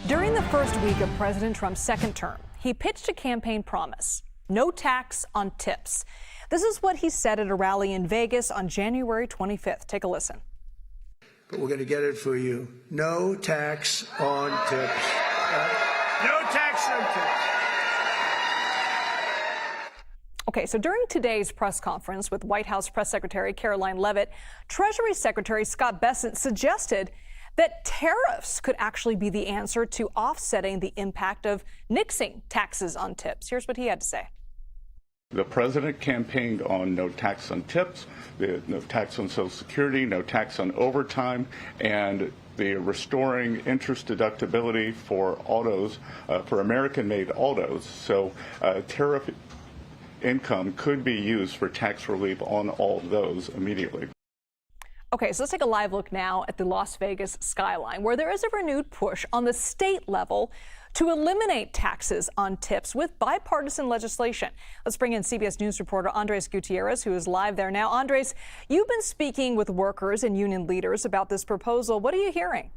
During the first week of President Trump's second term, he pitched a campaign promise: no tax on tips. This is what he said at a rally in Vegas on January 25th. Take a listen. But we're going to get it for you. No tax on tips. No tax on tips. Okay, so during today's press conference with White House Press Secretary Caroline Leavitt, Treasury Secretary Scott Bessent suggested that tariffs could actually be the answer to offsetting the impact of nixing taxes on tips. Here's what he had to say. The president campaigned on no tax on tips, no tax on Social Security, no tax on overtime, and the restoring interest deductibility for autos, for American-made autos. So tariff income could be used for tax relief on all of those immediately. Okay, so let's take a live look now at the Las Vegas skyline, where there is a renewed push on the state level to eliminate taxes on tips with bipartisan legislation. Let's bring in CBS News reporter Andres Gutierrez, who is live there now. Andres, you've been speaking with workers and union leaders about this proposal. What are you hearing?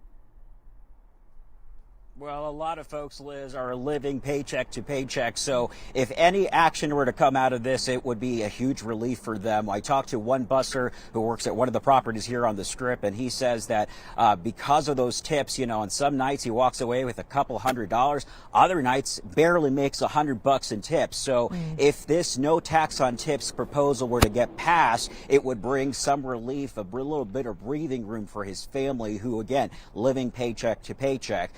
Well, a lot of folks, Liz, are living paycheck to paycheck. So if any action were to come out of this, it would be a huge relief for them. I talked to one busser who works at one of the properties here on the Strip, and he says that because of those tips, you know, on some nights he walks away with a couple $100. Other nights barely makes $100 in tips. So if this no tax on tips proposal were to get passed, it would bring some relief, a little bit of breathing room for his family, who, again, living paycheck to paycheck.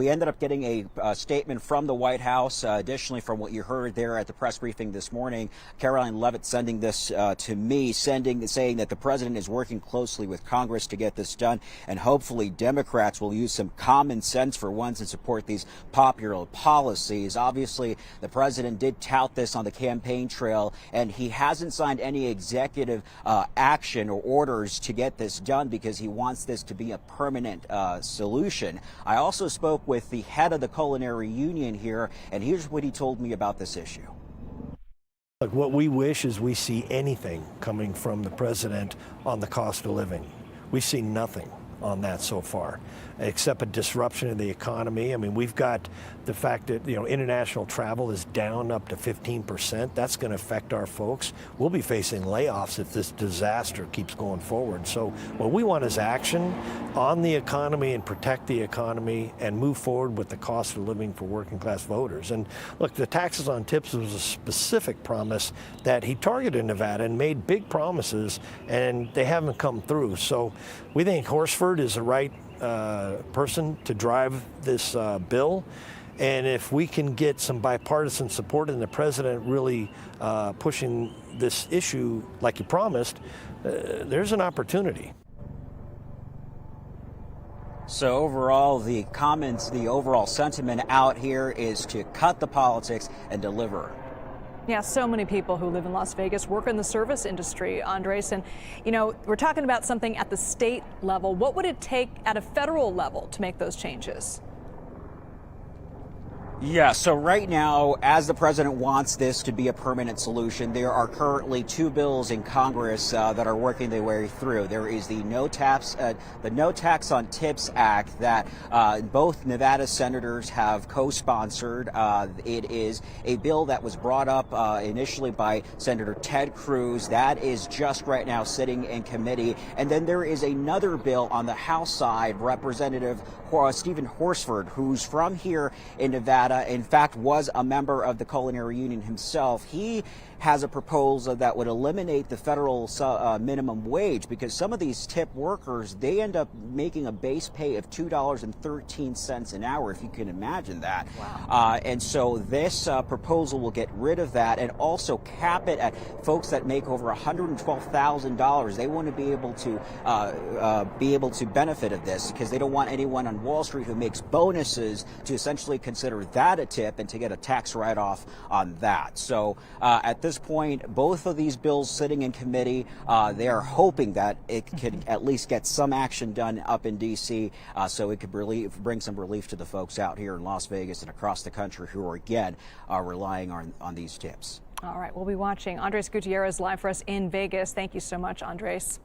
We ended up getting a statement from the White House. Additionally, from what you heard there at the press briefing this morning, Caroline Leavitt sending this to me, saying that the president is working closely with Congress to get this done, and hopefully Democrats will use some common sense for once and support these popular policies. Obviously, the president did tout this on the campaign trail, and he hasn't signed any executive action or orders to get this done because he wants this to be a permanent solution. I also spoke with the head of the culinary union here, and here's what he told me about this issue. Look, what we wish is we see anything coming from the president on the cost of living. We see nothing on that so far, except a disruption in the economy. I mean, we've got the fact that, you know, international travel is down up to 15%. That's going to affect our folks. We'll be facing layoffs if this disaster keeps going forward. So what we want is action on the economy and protect the economy and move forward with the cost of living for working class voters. And look, the taxes on tips was a specific promise that he targeted Nevada and made big promises, and they haven't come through. So we think Horsford is the right person to drive this bill. And if we can get some bipartisan support and the president really pushing this issue like he promised, there's an opportunity. So overall, the overall sentiment out here is to cut the politics and deliver. Yeah, so many people who live in Las Vegas work in the service industry, Andres. And, you know, we're talking about something at the state level. What would it take at a federal level to make those changes? Yeah, so right now, as the president wants this to be a permanent solution, there are currently two bills in Congress that are working their way through. There is the No Tax on Tips Act that both Nevada senators have co-sponsored. It is a bill that was brought up initially by Senator Ted Cruz. That is just right now sitting in committee. And then there is another bill on the House side, Representative Stephen Horsford, who's from here in Nevada. In fact, was a member of the culinary union himself. He has a proposal that would eliminate the federal minimum wage, because some of these tip workers, they end up making a base pay of $2.13 an hour, if you can imagine that. Wow. And so this proposal will get rid of that and also cap it at folks that make over $112,000. They want to be able to benefit of this, because they don't want anyone on Wall Street who makes bonuses to essentially consider that a tip and to get a tax write-off on that. So at this point, both of these bills sitting in committee, they are hoping that it could at least get some action done up in D.C. So it could bring some relief to the folks out here in Las Vegas and across the country who are, again, relying on these tips. All right, we'll be watching. Andres Gutierrez live for us in Vegas. Thank you so much, Andres.